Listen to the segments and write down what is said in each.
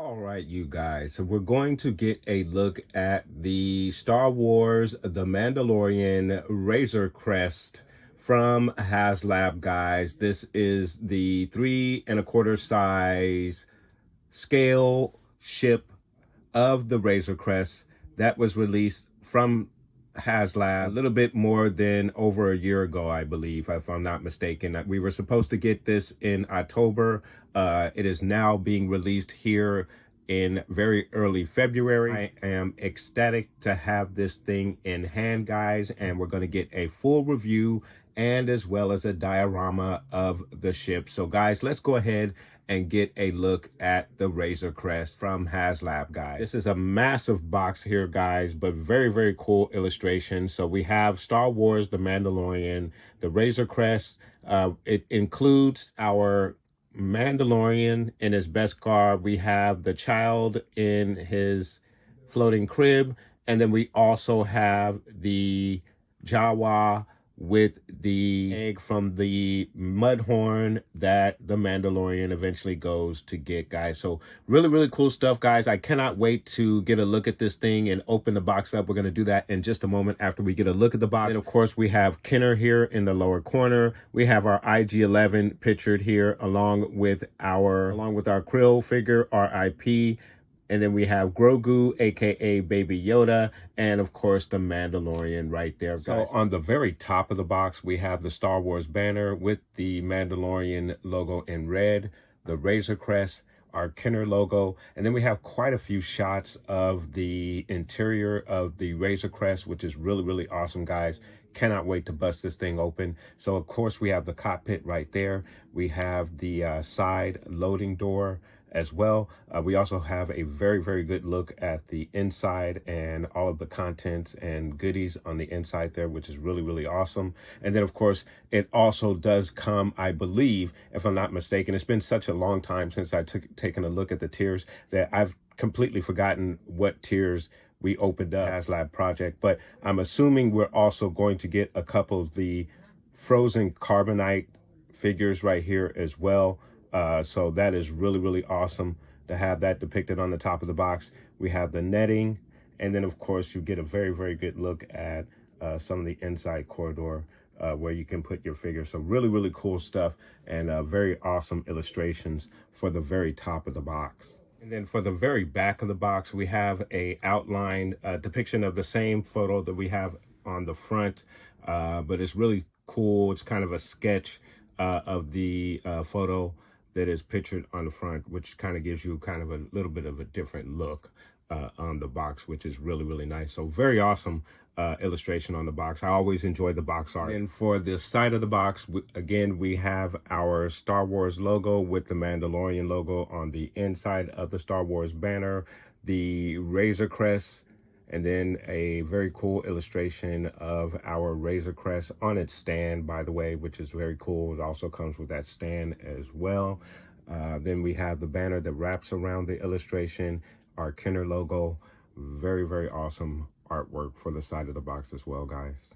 All right, you guys. So we're going to get a look at the Star Wars The Mandalorian Razor Crest from Haslab, guys. This is the 3 1/4 size scale ship of the Razor Crest that was released from Haslab a little bit more than over a year ago, I believe, if I'm not mistaken. We were supposed to get this in October. It is now being released here in very early February. I am ecstatic to have this thing in hand, guys, and we're going to get a full review and as well as a diorama of the ship. So guys, let's go ahead and get a look at the Razor Crest from Haslab, guys. This is a massive box here, guys, but very, very cool illustration. So we have Star Wars, The Mandalorian, the Razor Crest. It includes our Mandalorian in his best garb. We have the child in his floating crib. And then we also have the Jawa with the egg from the mudhorn that the Mandalorian eventually goes to get, guys. So really, really cool stuff, guys. I cannot wait to get a look at this thing and open the box up. We're going to do that in just a moment after we get a look at the box. And of course, we have Kenner here in the lower corner. We have our IG-11 pictured here along with our Krill figure, RIP. And then we have Grogu, aka Baby Yoda, and of course the Mandalorian right there, guys. So on the very top of the box, we have the Star Wars banner with the Mandalorian logo in red, the Razor Crest, our Kenner logo, and then we have quite a few shots of the interior of the Razor Crest, which is really, really awesome, guys. Cannot wait to bust this thing open. So of course we have the cockpit right there. We have the side loading door as well. We also have a very, very good look at the inside and all of the contents and goodies on the inside there, which is really, really awesome. And then of course, it also does come, I believe, if I'm not mistaken, it's been such a long time since I taken a look at the tiers that I've completely forgotten what tiers we opened up Haslab project, but I'm assuming we're also going to get a couple of the frozen carbonite figures right here as well. So that is really, really awesome to have that depicted on the top of the box. We have the netting, and then of course you get a very, very good look at some of the inside corridor where you can put your figure. So really, really cool stuff and very awesome illustrations for the very top of the box. And then for the very back of the box, we have a outline depiction of the same photo that we have on the front, but it's really cool. It's kind of a sketch of the photo that is pictured on the front, which kind of gives you kind of a little bit of a different look on the box, which is really, really nice. So very awesome illustration on the box. I always enjoy the box art. And for the side of the box, again, we have our Star Wars logo with the Mandalorian logo on the inside of the Star Wars banner, the Razor Crest, and then a very cool illustration of our Razor Crest on its stand, by the way, which is very cool. It also comes with that stand as well. Then we have the banner that wraps around the illustration, our Kenner logo. Very, very awesome artwork for the side of the box as well, guys.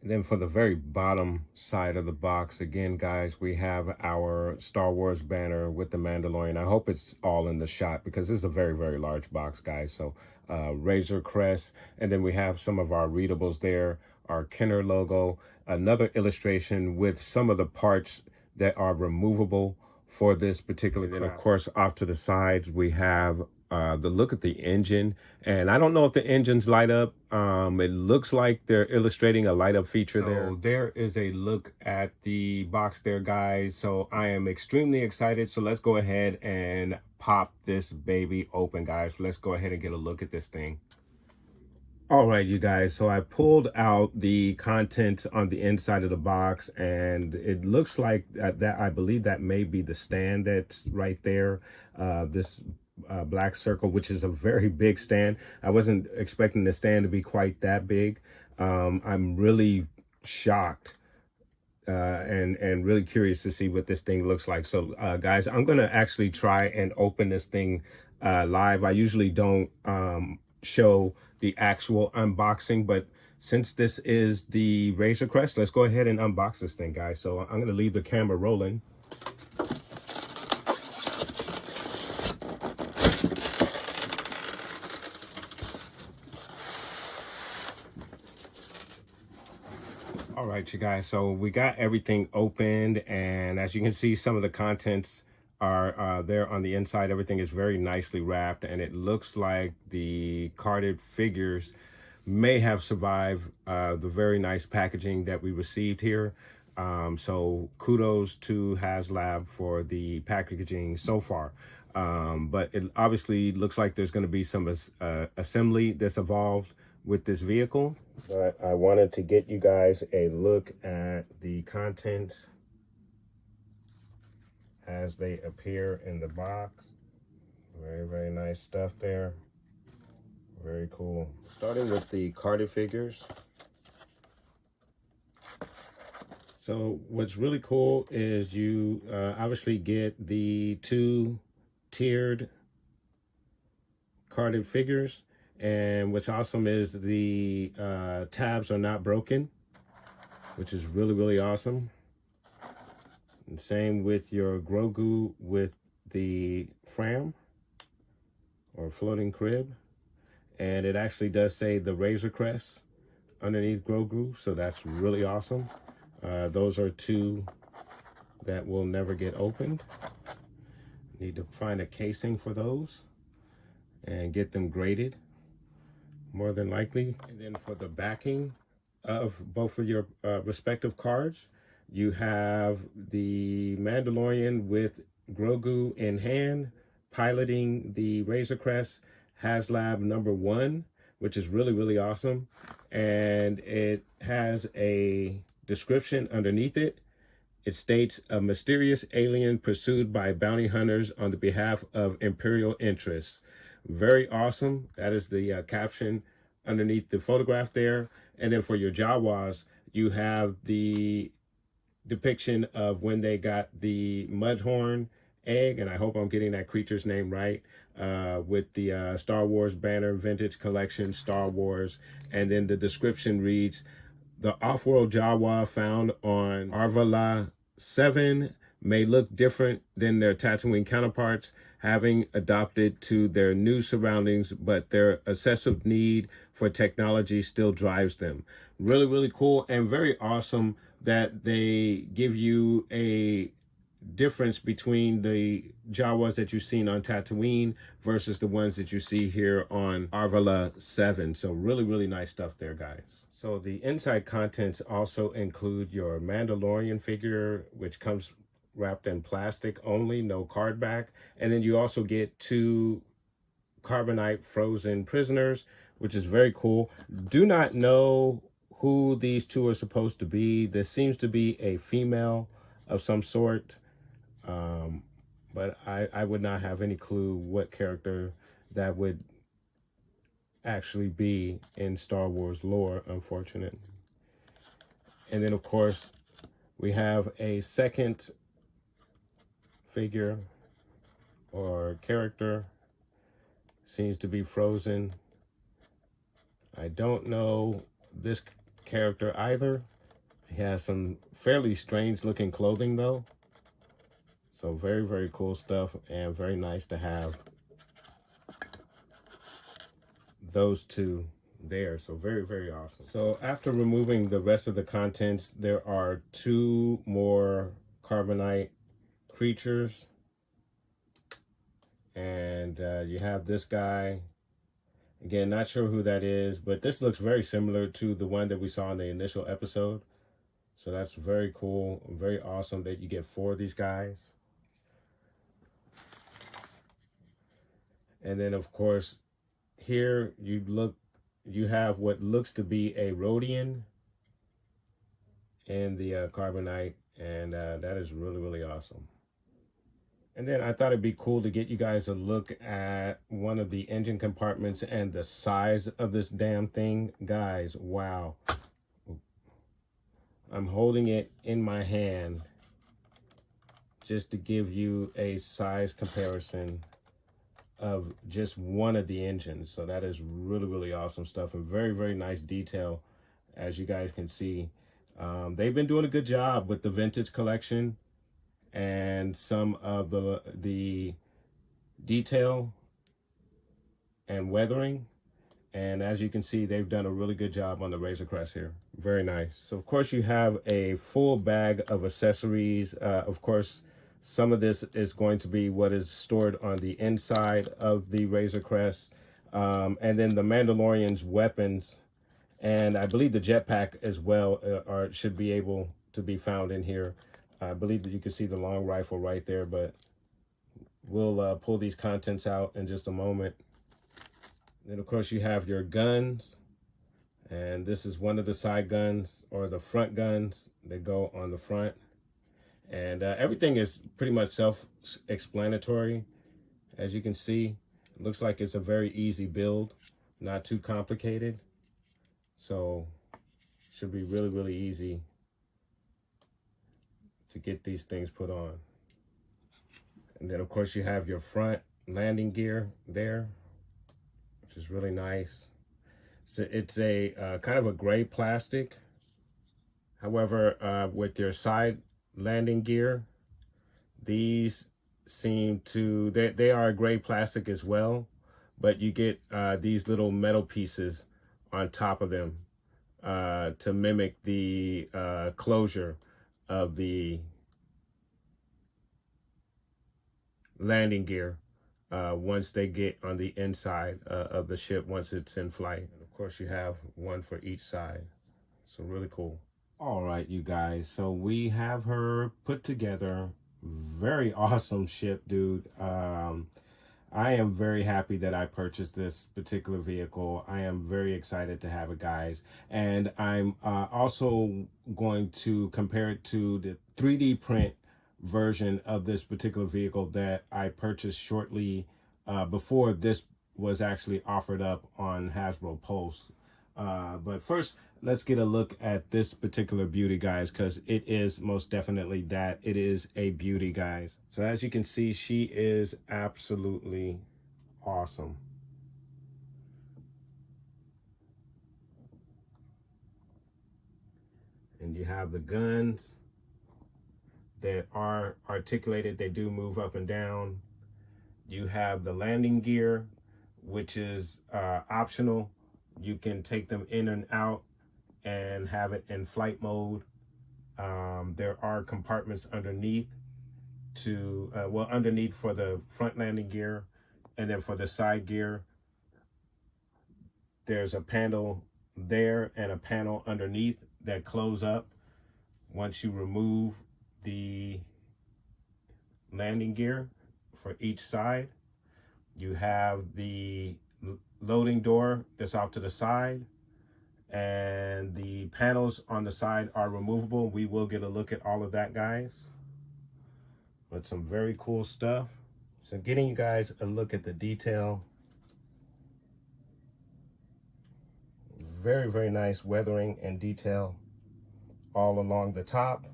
And then for the very bottom side of the box, again, guys, we have our Star Wars banner with the Mandalorian. I hope it's all in the shot because this is a very, very large box, guys. So Razor Crest, and then we have some of our readables there, our Kenner logo, another illustration with some of the parts that are removable for this particular. And then of course, off to the sides, we have the look at the engine, and I don't know if the engines light up. It looks like they're illustrating a light up feature there. There is a look at the box there, guys. So I am extremely excited. So let's go ahead and pop this baby open, guys. Let's go ahead and get a look at this thing. All right, you guys, so I pulled out the contents on the inside of the box, and it looks like that I believe that may be the stand that's right there. This black circle, which is a very big stand. I wasn't expecting the stand to be quite that big. I'm really shocked and really curious to see what this thing looks like. So guys, I'm gonna actually try and open this thing live. I usually don't show the actual unboxing, but since this is the Razor Crest, let's go ahead and unbox this thing, guys. So I'm gonna leave the camera rolling. All right, you guys, so we got everything opened, and as you can see, some of the contents are there on the inside. Everything is very nicely wrapped, and it looks like the carded figures may have survived the very nice packaging that we received here. So kudos to Haslab for the packaging so far. But it obviously looks like there's going to be some assembly that's involved with this vehicle. But I wanted to get you guys a look at the contents as they appear in the box. Very, very nice stuff there. Very cool. Starting with the carded figures. So what's really cool is you obviously get the 2 tiered carded figures. And what's awesome is the tabs are not broken, which is really, really awesome. And same with your Grogu with the Fram or floating crib. And it actually does say the Razor Crest underneath Grogu, so that's really awesome. Those are 2 that will never get opened. Need to find a casing for those and get them graded, more than likely. And then for the backing of both of your respective cards, you have the Mandalorian with Grogu in hand, piloting the Razor Crest Haslab #1, which is really, really awesome. And it has a description underneath it. It states, a mysterious alien pursued by bounty hunters on the behalf of Imperial interests. Very awesome. That is the caption underneath the photograph there. And then for your Jawas, you have the depiction of when they got the Mudhorn egg, and I hope I'm getting that creature's name right, with the Star Wars banner, Vintage Collection, Star Wars. And then the description reads, the off-world Jawa found on Arvala 7 may look different than their Tatooine counterparts, having adopted to their new surroundings, but their obsessive need for technology still drives them. Really, really cool, and very awesome that they give you a difference between the Jawas that you've seen on Tatooine versus the ones that you see here on Arvala 7. So really, really nice stuff there, guys. So the inside contents also include your Mandalorian figure, which comes wrapped in plastic only, no card back. And then you also get 2 carbonite frozen prisoners, which is very cool. Do not know who these 2 are supposed to be. This seems to be a female of some sort. But I would not have any clue what character that would actually be in Star Wars lore, unfortunately. And then, of course, we have a second figure or character. Seems to be frozen. I don't know this character either. He has some fairly strange looking clothing though. So very, very cool stuff, and very nice to have those 2 there. So very, very awesome. So after removing the rest of the contents, there are 2 more carbonite creatures. And you have this guy. Again, not sure who that is, but this looks very similar to the one that we saw in the initial episode. So that's very cool, very awesome that you get 4 of these guys. And then, of course, here you have what looks to be a Rhodian in the carbonite, and that is really, really awesome. And then I thought it'd be cool to get you guys a look at one of the engine compartments and the size of this damn thing. Guys, wow. I'm holding it in my hand just to give you a size comparison of just one of the engines. So that is really, really awesome stuff, and very, very nice detail, as you guys can see. They've been doing a good job with the vintage collection and some of the detail and weathering. And as you can see, they've done a really good job on the Razor Crest here. Very nice. So of course you have a full bag of accessories. Of course, some of this is going to be what is stored on the inside of the Razor Crest. And then the Mandalorian's weapons, and I believe the jetpack as well, should be able to be found in here. I believe that you can see the long rifle right there, but we'll pull these contents out in just a moment. Then of course you have your guns, and this is one of the side guns, or the front guns that go on the front. And everything is pretty much self-explanatory. As you can see, it looks like it's a very easy build, not too complicated. So should be really, really easy to get these things put on. And then of course you have your front landing gear there, which is really nice. So it's a kind of a gray plastic. However, with your side landing gear, these seem to, they are a gray plastic as well, but you get these little metal pieces on top of them to mimic the closure of the landing gear once they get on the inside of the ship, once it's in flight. And of course you have one for each side. So really cool. All right, you guys, so we have her put together. Very awesome ship, dude. I am very happy that I purchased this particular vehicle. I am very excited to have it, guys. And I'm also going to compare it to the 3D print version of this particular vehicle that I purchased shortly before this was actually offered up on Hasbro Pulse. But first, let's get a look at this particular beauty, guys, because it is most definitely that. It is a beauty, guys. So as you can see, she is absolutely awesome. And you have the guns that are articulated. They do move up and down. You have the landing gear, which is optional. You can take them in and out and have it in flight mode. There are compartments underneath to, underneath for the front landing gear, and then for the side gear, there's a panel there and a panel underneath that close up once you remove the landing gear for each side. You have the loading door that's off to the side, and the panels on the side are removable. We will get a look at all of that, guys. But some very cool stuff. So getting you guys a look at the detail. Very, very nice weathering and detail all along the top.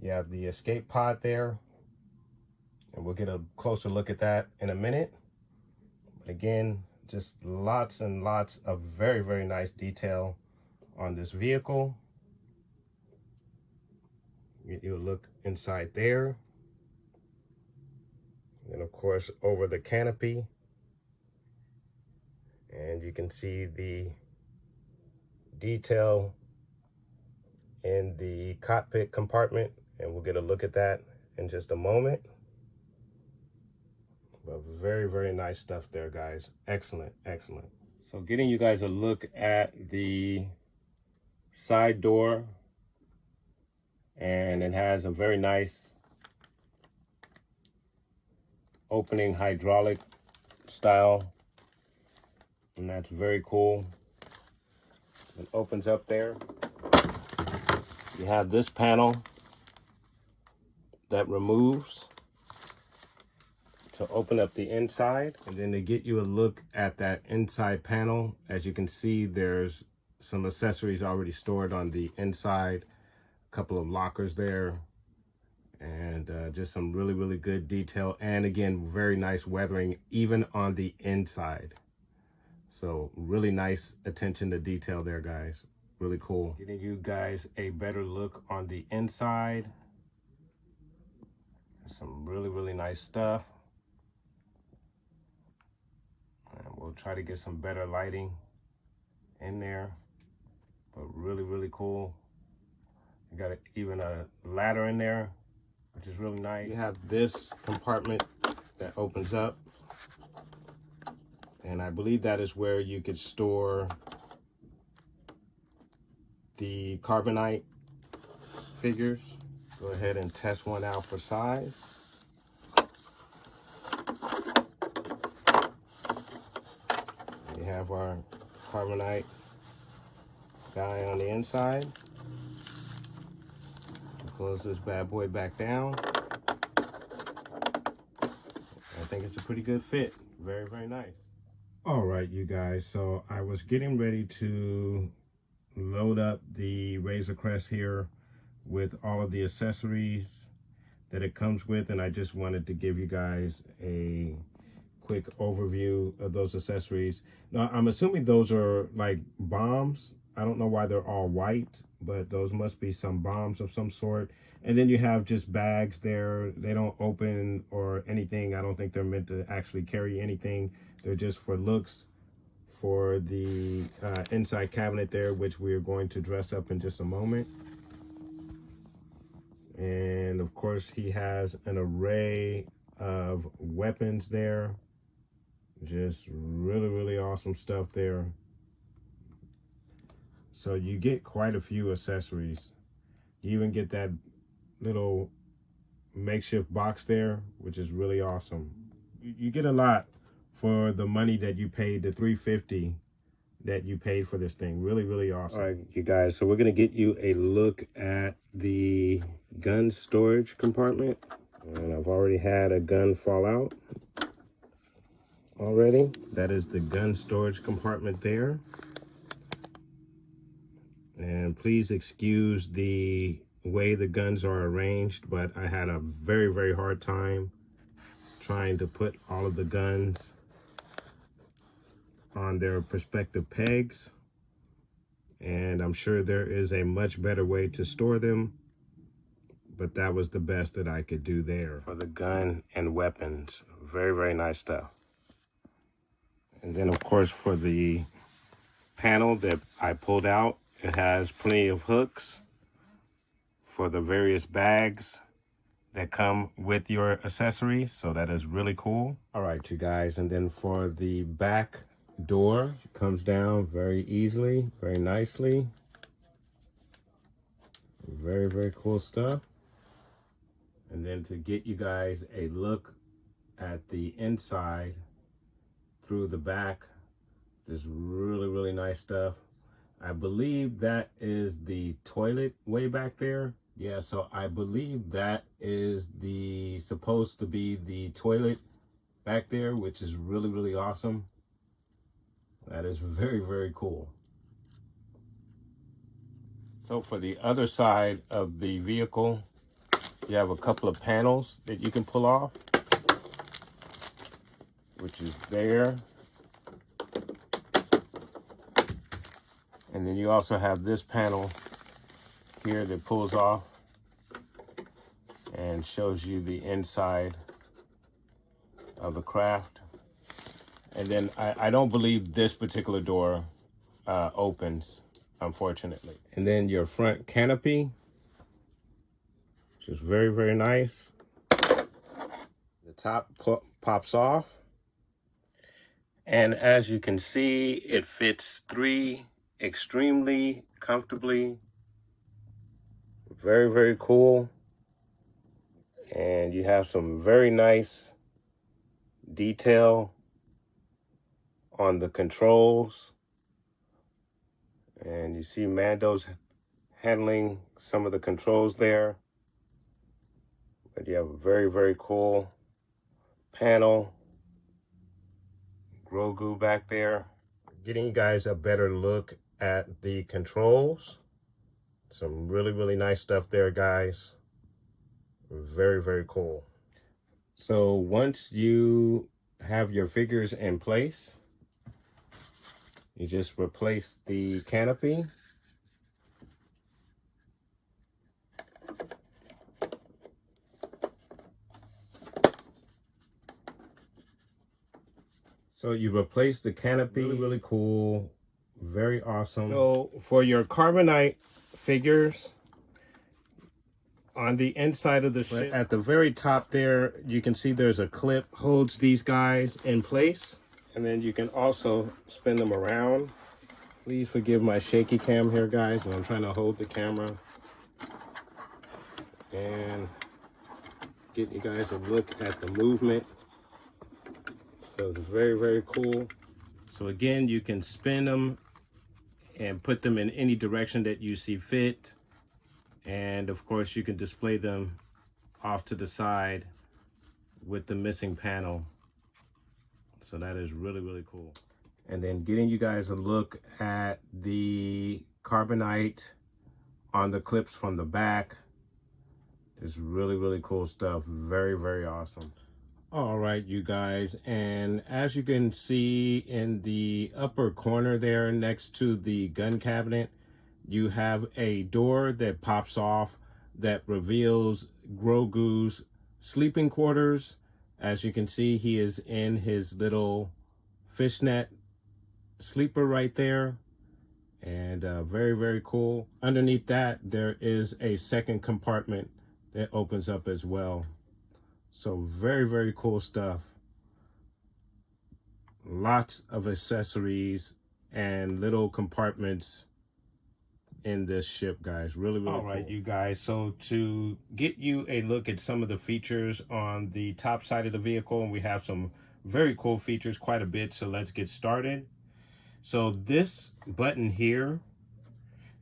You have the escape pod there, and we'll get a closer look at that in a minute. But again, just lots and lots of very, very nice detail on this vehicle. You'll look inside there. And of course, over the canopy. And you can see the detail in the cockpit compartment. And we'll get a look at that in just a moment. But very, very nice stuff there, guys. Excellent, excellent. So getting you guys a look at the side door, and it has a very nice opening hydraulic style, and that's very cool. It opens up there. You have this panel that removes, to open up the inside, and then to get you a look at that inside panel. As you can see, there's some accessories already stored on the inside, a couple of lockers there, and just some really good detail. And again, very nice weathering even on the inside. So really nice attention to detail there, guys. Really cool. Getting you guys a better look on the inside. Some really nice stuff. And we'll try to get some better lighting in there, but really cool. You got even a ladder in there, which is really nice. You have this compartment that opens up, and I believe that is where you could store the carbonite figures. Go ahead and test one out for size. We have our carbonite guy on the inside. Close this bad boy back down. I think it's a pretty good fit. Very nice. All right, you guys. So I was getting ready to load up the Razor Crest here with all of the accessories that it comes with, and I just wanted to give you guys a quick overview of those accessories. Now, I'm assuming those are like bombs. I don't know why they're all white, but those must be some bombs of some sort. And then you have just bags there. They don't open or anything. I don't think they're meant to actually carry anything. They're just for looks for the inside cabinet there, which we are going to dress up in just a moment. And of course, he has an array of weapons there. Just really awesome stuff there. So you get quite a few accessories. You even get that little makeshift box there, which is really awesome. You get a lot for the money that you paid, the $350 that you paid for this thing. Really awesome. All right, you guys, so we're gonna get you a look at the gun storage compartment. And I've already had a gun fall out already. That is the gun storage compartment there. And please excuse the way the guns are arranged, but I had a very hard time trying to put all of the guns on their respective pegs. And I'm sure there is a much better way to store them, but that was the best that I could do there for the gun and weapons. Very nice stuff. And then of course for the panel that I pulled out, it has plenty of hooks for the various bags that come with your accessories. So that is really cool. All right, you guys. And then for the back door, it comes down very easily, very nicely. Very cool stuff. And then to get you guys a look at the inside through the back, just really nice stuff. I believe that is the toilet way back there. Yeah, so I believe that is supposed to be the toilet back there, which is really awesome. That is very cool. So for the other side of the vehicle, you have a couple of panels that you can pull off, which is there. And then you also have this panel here that pulls off and shows you the inside of the craft. And then I don't believe this particular door opens, unfortunately. And then your front canopy, which is very nice. The top pops off. And as you can see, it fits 3 extremely comfortably. Very cool. And you have some very nice detail on the controls. And you see Mando's handling some of the controls there. But you have a very cool panel. Grogu back there. Getting you guys a better look at the controls. Some really nice stuff there, guys. Very cool. So once you have your figures in place, you just replace the canopy. So you replace the canopy. Really cool. Very awesome. So for your carbonite figures, on the inside of the ship, at the very top there, you can see there's a clip holds these guys in place. And then you can also spin them around. Please forgive my shaky cam here, guys, and I'm trying to hold the camera and get you guys a look at the movement. So it's very cool. So again, you can spin them and put them in any direction that you see fit. And of course, you can display them off to the side with the missing panel. So that is really cool. And then getting you guys a look at the carbonite on the clips from the back is really cool stuff. Very awesome. All right, you guys, and as you can see in the upper corner there next to the gun cabinet, you have a door that pops off that reveals Grogu's sleeping quarters. As you can see, he is in his little fishnet sleeper right there, and very cool. Underneath that, there is a second compartment that opens up as well. So very cool stuff. Lots of accessories and little compartments in this ship, guys. Really all right, cool. You guys, so to get you a look at some of the features on the top side of the vehicle, and we have some very cool features, quite a bit, so let's get started. So this button here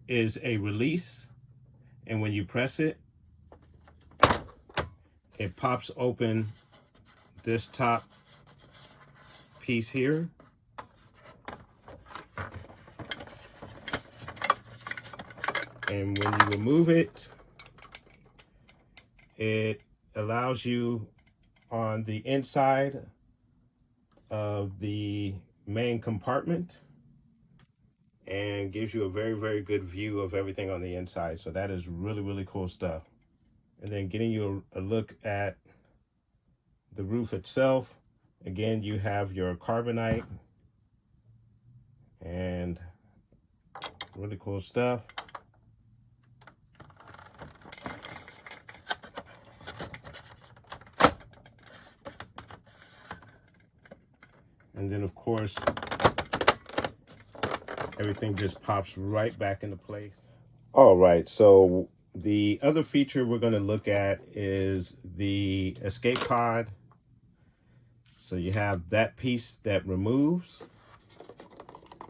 is a release, and when you press it, it pops open this top piece here. And when you remove it, it allows you on the inside of the main compartment and gives you a very good view of everything on the inside. So that is really cool stuff. And then getting you a look at the roof itself. Again, you have your carbonite and really cool stuff. And then of course, everything just pops right back into place. All right, so the other feature we're going to look at is the escape pod. So you have that piece that removes,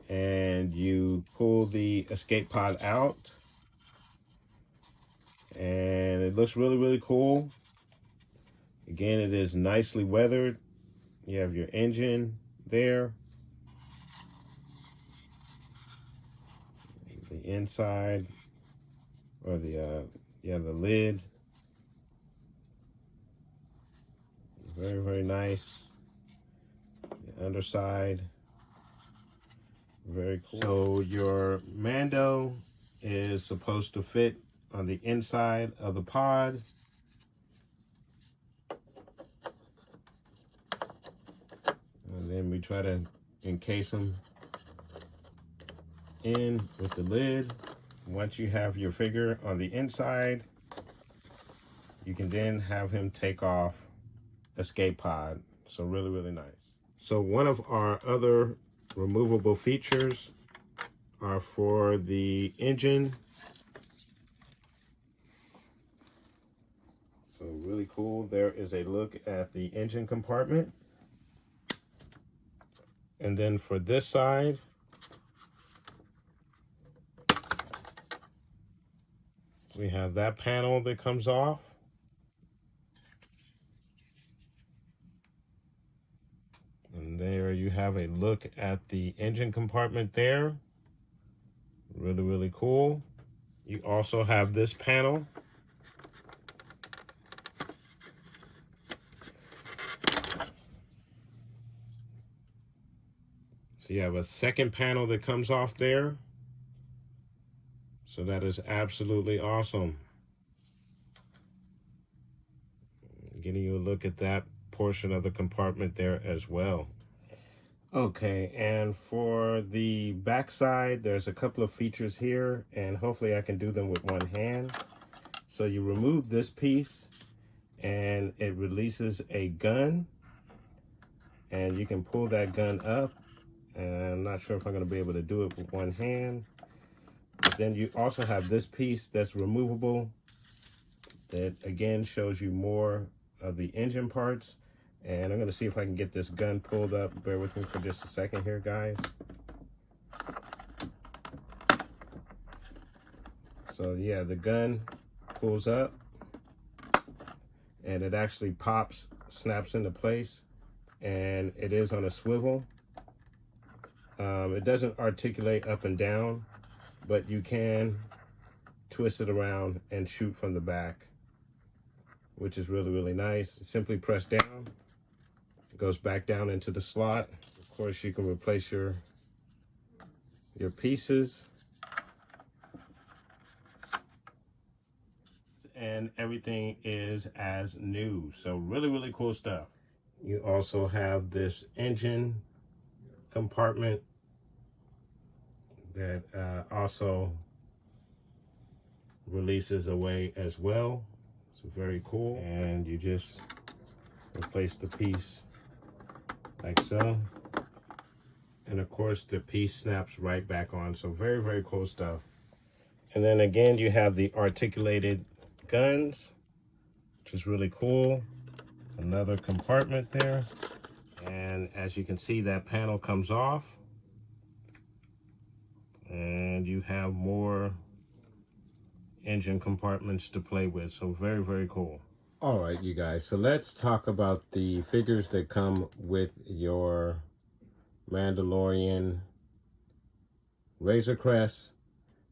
and you pull the escape pod out, and it looks really cool. Again, it is nicely weathered. You have your engine there, the inside, or the lid. Very nice. The underside, very cool. So your Mando is supposed to fit on the inside of the pod. And then we try to encase them in with the lid. Once you have your figure on the inside, you can then have him take off escape pod. So really nice. So one of our other removable features are for the engine. So really cool. There is a look at the engine compartment. And then for this side, we have that panel that comes off. you have a look at the engine compartment there. Really, really cool. You also have this panel. So you have a second panel that comes off there. So that is absolutely awesome. Getting you a look at that portion of the compartment there as well. Okay, and for the back side, there's a couple of features here, and hopefully I can do them with one hand. So you remove this piece, and it releases a gun, and you can pull that gun up, and I'm not sure if I'm going to be able to do it with one hand. But then you also have this piece that's removable, that again shows you more of the engine parts. And I'm going to see if I can get this gun pulled up. Bear with me for just a second here, guys. So yeah, the gun pulls up and it actually pops, snaps into place, and it is on a swivel. It doesn't articulate up and down, but you can twist it around and shoot from the back, which is really, really nice. Simply press down, it goes back down into the slot. Of course, you can replace your pieces. And everything is as new. So really, really cool stuff. You also have this engine compartment that also releases away as well. It's very cool. And you just replace the piece like so. And of course the piece snaps right back on. So very, very cool stuff. And then again, you have the articulated guns, which is really cool. Another compartment there. And as you can see, that panel comes off. And you have more engine compartments to play with. So very, very cool. All right, you guys. So let's talk about the figures that come with your Mandalorian Razor Crest,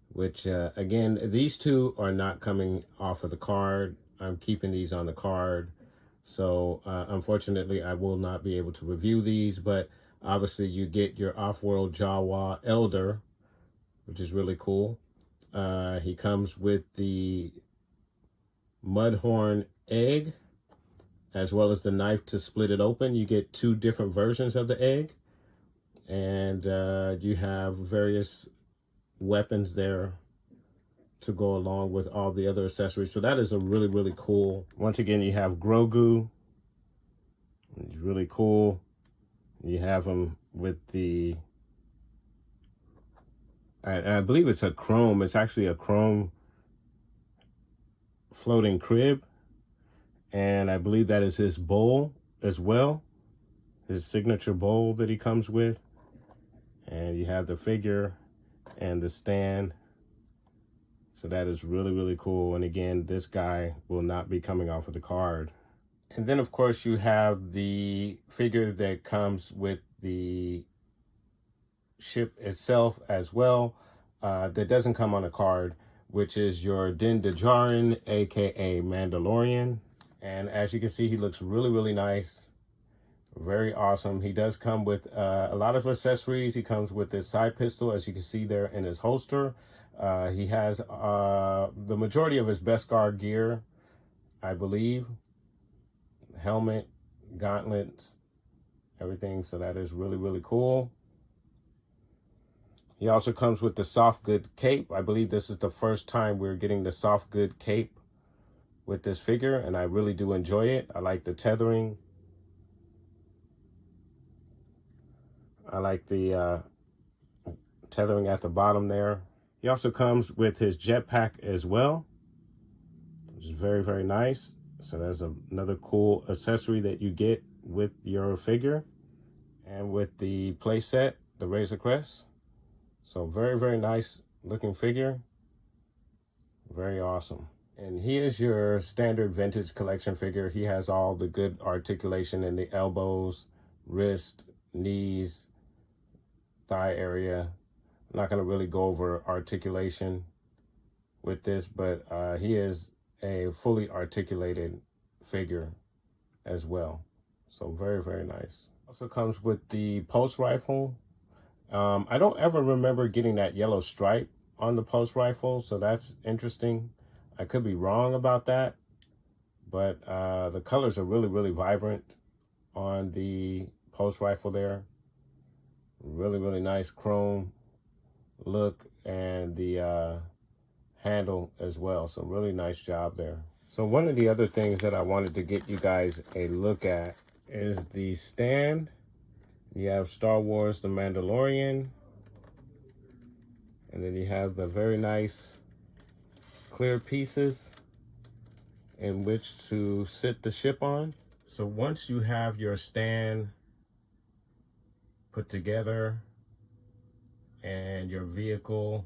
which again, these two are not coming off of the card. I'm keeping these on the card. So unfortunately, I will not be able to review these, but obviously you get your off-world Jawa Elder, which is really cool. He comes with the Mudhorn egg, as well as the knife to split it open. You get two different versions of the egg, and you have various weapons there to go along with all the other accessories. So that is a really, really cool. Once again, you have Grogu. It's really cool. You have him with the, I believe it's a chrome. It's actually a chrome floating crib. And I believe that is his bowl as well. His signature bowl that he comes with. And you have the figure and the stand. So that is really, really cool. And again, this guy will not be coming off of the card. And then of course you have the figure that comes with the ship itself as well. That doesn't come on a card, which is your Din Djarin, aka Mandalorian. And as you can see, he looks really, really nice. Very awesome. He does come with a lot of accessories. He comes with this side pistol, as you can see there in his holster. He has the majority of his Beskar gear, I believe. Helmet, gauntlets, everything. So that is really, really cool. He also comes with the soft good cape. I believe this is the first time we're getting the soft good cape with this figure, and I really do enjoy it. I like the tethering. I like the tethering at the bottom there. He also comes with his jetpack as well, which is very, very nice. So that's another cool accessory that you get with your figure and with the playset, the Razor Crest. So very, very nice looking figure. Very awesome. And he is your standard vintage collection figure. He has all the good articulation in the elbows, wrist, knees, thigh area. I'm not going to really go over articulation with this, but he is a fully articulated figure as well. So very, very nice. Also comes with the pulse rifle. I don't ever remember getting that yellow stripe on the pulse rifle, so that's interesting. I could be wrong about that, but the colors are really, really vibrant on the pulse rifle there. Really, really nice chrome look, and the handle as well. So really nice job there. So one of the other things that I wanted to get you guys a look at is the stand. You have Star Wars The Mandalorian, and then you have the very nice clear pieces in which to sit the ship on. So once you have your stand put together and your vehicle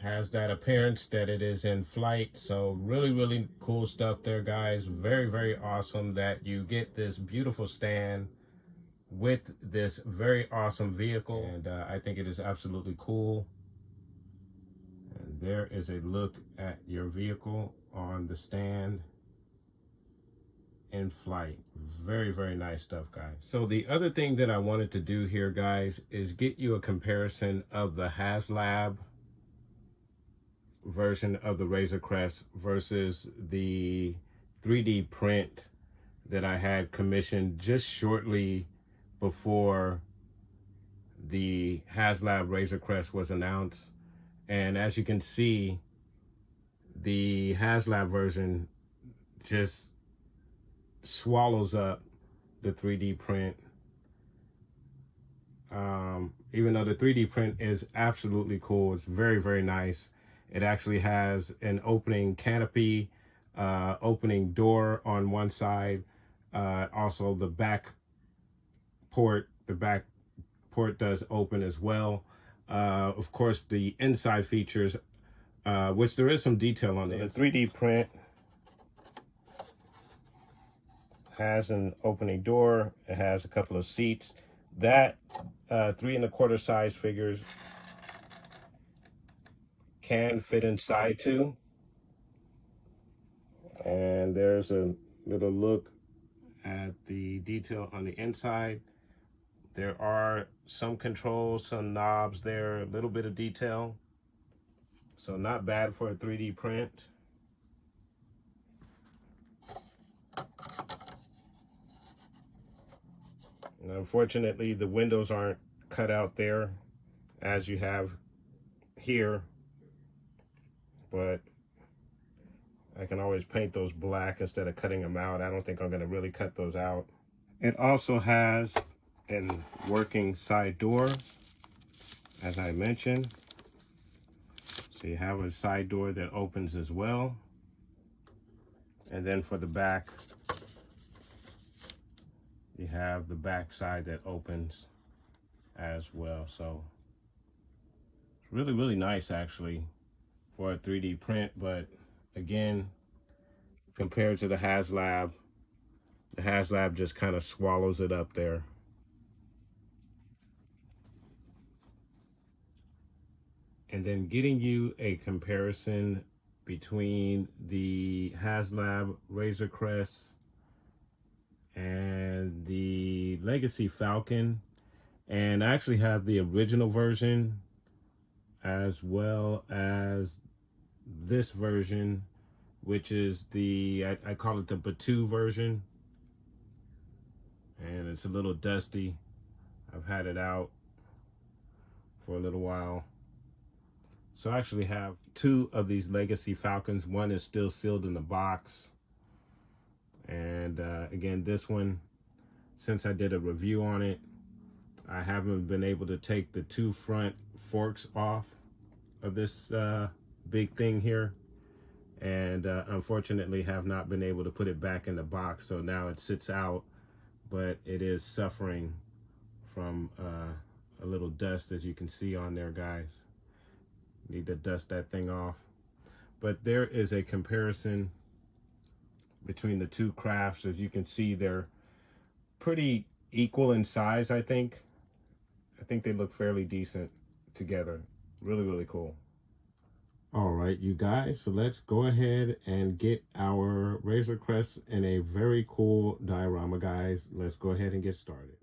has that appearance that it is in flight, so really, really cool stuff there, guys. Very, very awesome that you get this beautiful stand with this very awesome vehicle, and I think it is absolutely cool. And there is a look at your vehicle on the stand in flight. Very, very nice stuff, guys. So the other thing that I wanted to do here, guys, is get you a comparison of the Haslab version of the Razor Crest versus the 3D print that I had commissioned just shortly before the Haslab Razor Crest was announced. And as you can see, the Haslab version just swallows up the 3D print. Even though the 3D print is absolutely cool, it's very, very nice. It actually has an opening canopy, opening door on one side. Also the back port does open as well. Of course, the inside features, which there is some detail on it. The 3D print has an opening door. It has a couple of seats. That 3 1/4 size figures can fit inside too. And there's a little look at the detail on the inside. There are some controls, some knobs there, a little bit of detail. So not bad for a 3D print. And unfortunately, the windows aren't cut out there as you have here, but I can always paint those black instead of cutting them out. I don't think I'm going to really cut those out. It also has a working side door, as I mentioned. So you have a side door that opens as well. And then for the back, you have the back side that opens as well. So it's really, really nice actually for a 3D print. But again, compared to the Haslab just kind of swallows it up there. And then getting you a comparison between the Haslab Razor Crest and the Legacy Falcon. And I actually have the original version as well as this version, which is the, I call it the Batu version. And it's a little dusty. I've had it out for a little while. So I actually have 2 of these Legacy Falcons. One is still sealed in the box. And again, this one, since I did a review on it, I haven't been able to take the 2 front forks off of this big thing here. And unfortunately have not been able to put it back in the box. So now it sits out, but it is suffering from a little dust, as you can see on there, guys. Need to dust that thing off. But there is a comparison between the 2 crafts. As you can see, they're pretty equal in size, I think. I think they look fairly decent together. Really, really cool. All right, you guys, so let's go ahead and get our Razor Crest in a very cool diorama, guys. Let's go ahead and get started.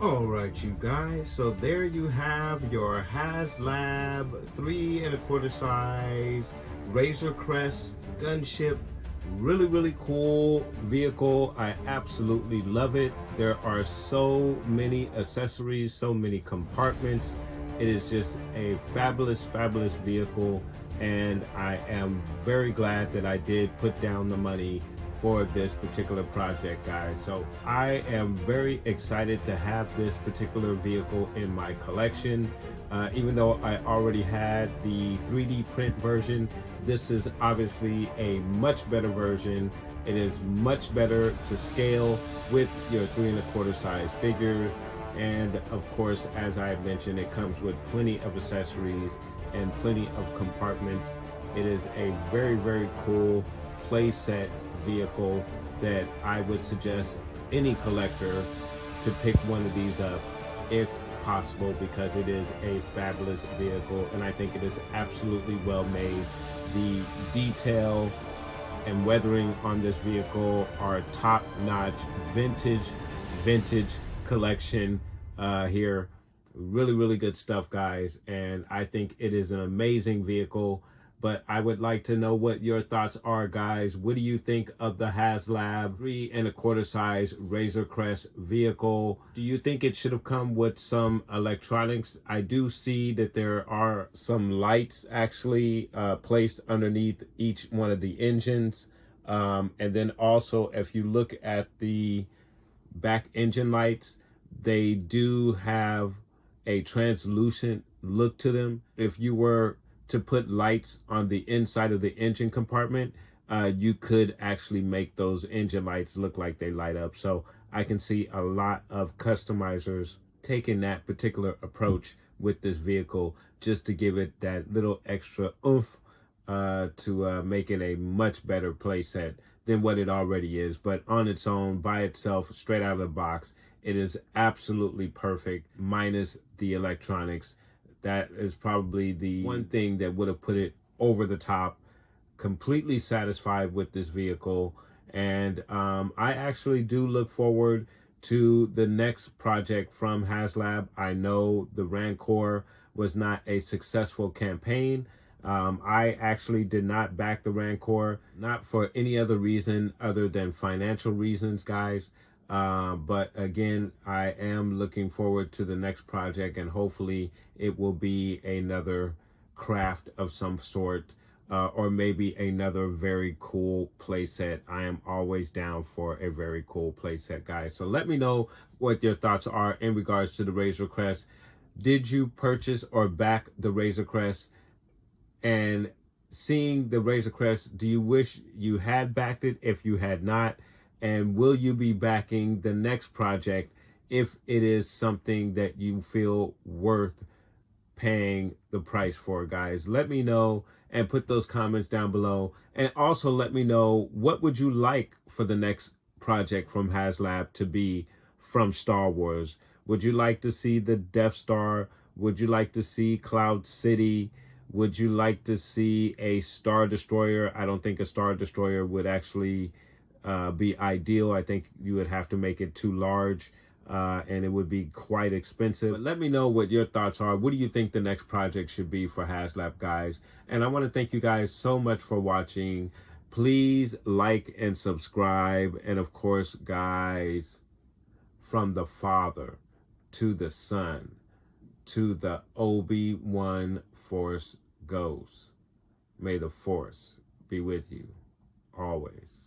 All right, you guys, so there you have your Haslab 3 1/4 size Razor Crest gunship. Really, really cool vehicle. I absolutely love it. There are so many accessories, so many compartments. It is just a fabulous, fabulous vehicle, and I am very glad that I did put down the money for this particular project, guys. So I am very excited to have this particular vehicle in my collection. Even though I already had the 3D print version, this is obviously a much better version. It is much better to scale with your 3 1/4 size figures. And of course, as I mentioned, it comes with plenty of accessories and plenty of compartments. It is a very, very cool play set vehicle that I would suggest any collector to pick one of these up if possible, because it is a fabulous vehicle and I think it is absolutely well made. The detail and weathering on this vehicle are top-notch. Vintage collection here. Really, really good stuff, guys, and I think it is an amazing vehicle. But I would like to know what your thoughts are, guys. What do you think of the Haslab 3 1/4 size Razor Crest vehicle? Do you think it should have come with some electronics? I do see that there are some lights actually placed underneath each one of the engines. And then also, if you look at the back engine lights, they do have a translucent look to them. If you were to put lights on the inside of the engine compartment, you could actually make those engine lights look like they light up. So I can see a lot of customizers taking that particular approach with this vehicle just to give it that little extra oomph to make it a much better playset than what it already is. But on its own, by itself, straight out of the box, it is absolutely perfect, minus the electronics. That is probably the one thing that would have put it over the top. Completely satisfied with this vehicle. And I actually do look forward to the next project from Haslab. I know the Rancor was not a successful campaign. I actually did not back the Rancor, not for any other reason other than financial reasons, guys. But again, I am looking forward to the next project, and hopefully it will be another craft of some sort, or maybe another very cool playset. I am always down for a very cool playset, guys. So let me know what your thoughts are in regards to the Razor Crest. Did you purchase or back the Razor Crest? And seeing the Razor Crest, do you wish you had backed it if you had not? And will you be backing the next project if it is something that you feel worth paying the price for, guys. Let me know and put those comments down below. And also let me know, what would you like for the next project from Haslab to be from Star Wars? Would you like to see the Death Star? Would you like to see Cloud City? Would you like to see a Star Destroyer? I don't think a Star Destroyer would actually be ideal. I think you would have to make it too large, and it would be quite expensive. But let me know what your thoughts are. What do you think the next project should be for Haslab, guys? And I want to thank you guys so much for watching. Please like and subscribe. And of course, guys, from the Father to the Son to the Obi-Wan Force Ghost, may the Force be with you always.